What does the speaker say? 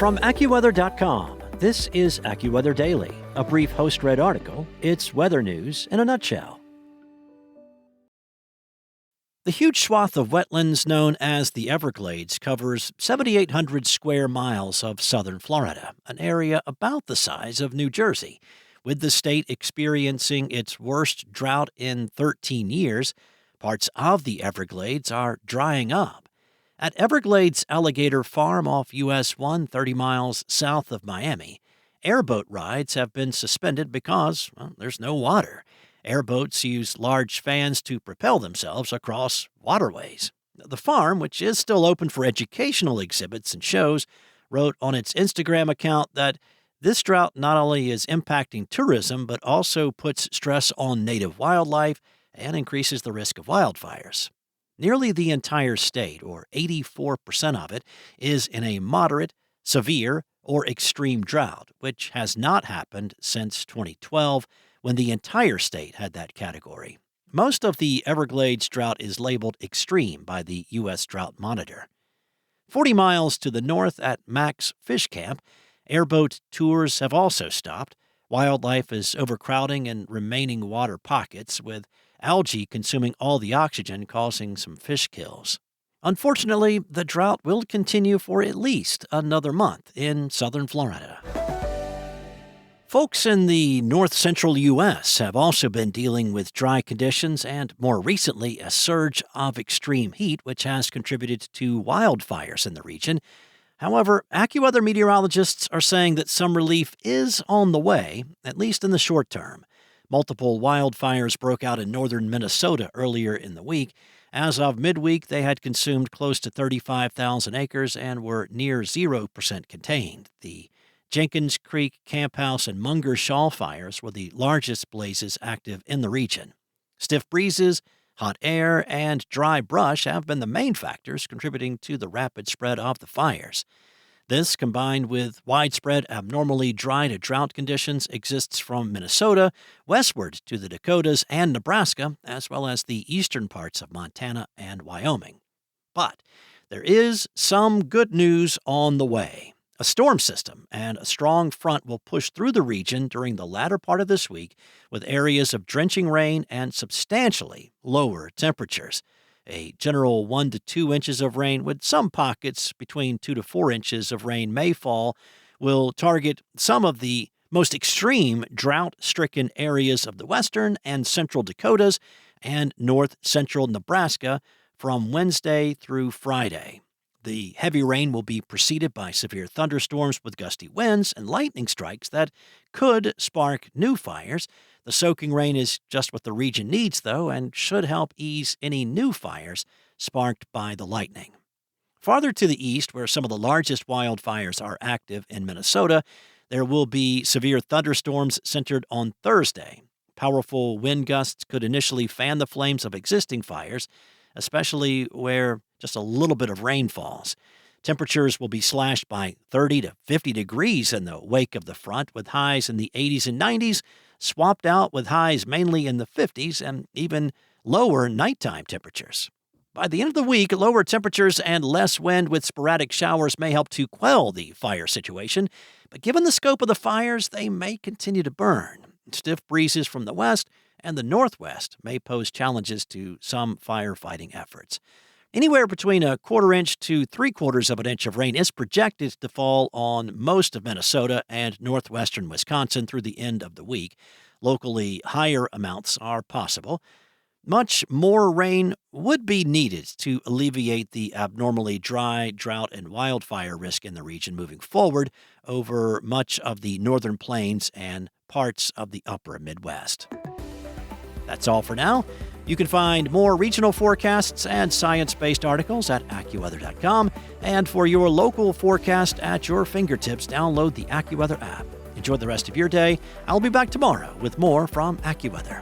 From AccuWeather.com, this is AccuWeather Daily, a brief host-read article. It's weather news in a nutshell. The huge swath of wetlands known as the Everglades covers 7,800 square miles of southern Florida, an area about the size of New Jersey. With the state experiencing its worst drought in 13 years, parts of the Everglades are drying up. At Everglades Alligator Farm off US 1, 30 miles south of Miami, airboat rides have been suspended because, there's no water. Airboats use large fans to propel themselves across waterways. The farm, which is still open for educational exhibits and shows, wrote on its Instagram account that this drought not only is impacting tourism, but also puts stress on native wildlife and increases the risk of wildfires. Nearly the entire state, or 84% of it, is in a moderate, severe, or extreme drought, which has not happened since 2012, when the entire state had that category. Most of the Everglades drought is labeled extreme by the U.S. Drought Monitor. 40 miles to the north at Max Fish Camp, airboat tours have also stopped. Wildlife is overcrowding in remaining water pockets, with algae consuming all the oxygen, causing some fish kills. Unfortunately, the drought will continue for at least another month in southern Florida. Folks in the north-central U.S. have also been dealing with dry conditions and, more recently, a surge of extreme heat, which has contributed to wildfires in the region. However, AccuWeather meteorologists are saying that some relief is on the way, at least in the short term. Multiple wildfires broke out in northern Minnesota earlier in the week. As of midweek, they had consumed close to 35,000 acres and were near 0% contained. The Jenkins Creek, Camp House, and Munger Shaw fires were the largest blazes active in the region. Stiff breezes, hot air, and dry brush have been the main factors contributing to the rapid spread of the fires. This, combined with widespread abnormally dry to drought conditions, exists from Minnesota westward to the Dakotas and Nebraska, as well as the eastern parts of Montana and Wyoming. But there is some good news on the way. A storm system and a strong front will push through the region during the latter part of this week, with areas of drenching rain and substantially lower temperatures. A general 1 to 2 inches of rain, with some pockets between 2 to 4 inches of rain may fall, will target some of the most extreme drought-stricken areas of the western and central Dakotas and north-central Nebraska from Wednesday through Friday. The heavy rain will be preceded by severe thunderstorms with gusty winds and lightning strikes that could spark new fires. The soaking rain is just what the region needs, though, and should help ease any new fires sparked by the lightning. Farther to the east, where some of the largest wildfires are active in Minnesota, there will be severe thunderstorms centered on Thursday. Powerful wind gusts could initially fan the flames of existing fires, especially where just a little bit of rain falls. Temperatures will be slashed by 30 to 50 degrees in the wake of the front, with highs in the 80s and 90s, swapped out with highs mainly in the 50s and even lower nighttime temperatures. By the end of the week, lower temperatures and less wind with sporadic showers may help to quell the fire situation, but given the scope of the fires, they may continue to burn. Stiff breezes from the west and the northwest may pose challenges to some firefighting efforts. Anywhere between 1/4 inch to 3/4 of an inch of rain is projected to fall on most of Minnesota and northwestern Wisconsin through the end of the week. Locally, higher amounts are possible. Much more rain would be needed to alleviate the abnormally dry, drought, and wildfire risk in the region moving forward over much of the northern plains and parts of the upper Midwest. That's all for now. You can find more regional forecasts and science-based articles at AccuWeather.com. And for your local forecast at your fingertips, download the AccuWeather app. Enjoy the rest of your day. I'll be back tomorrow with more from AccuWeather.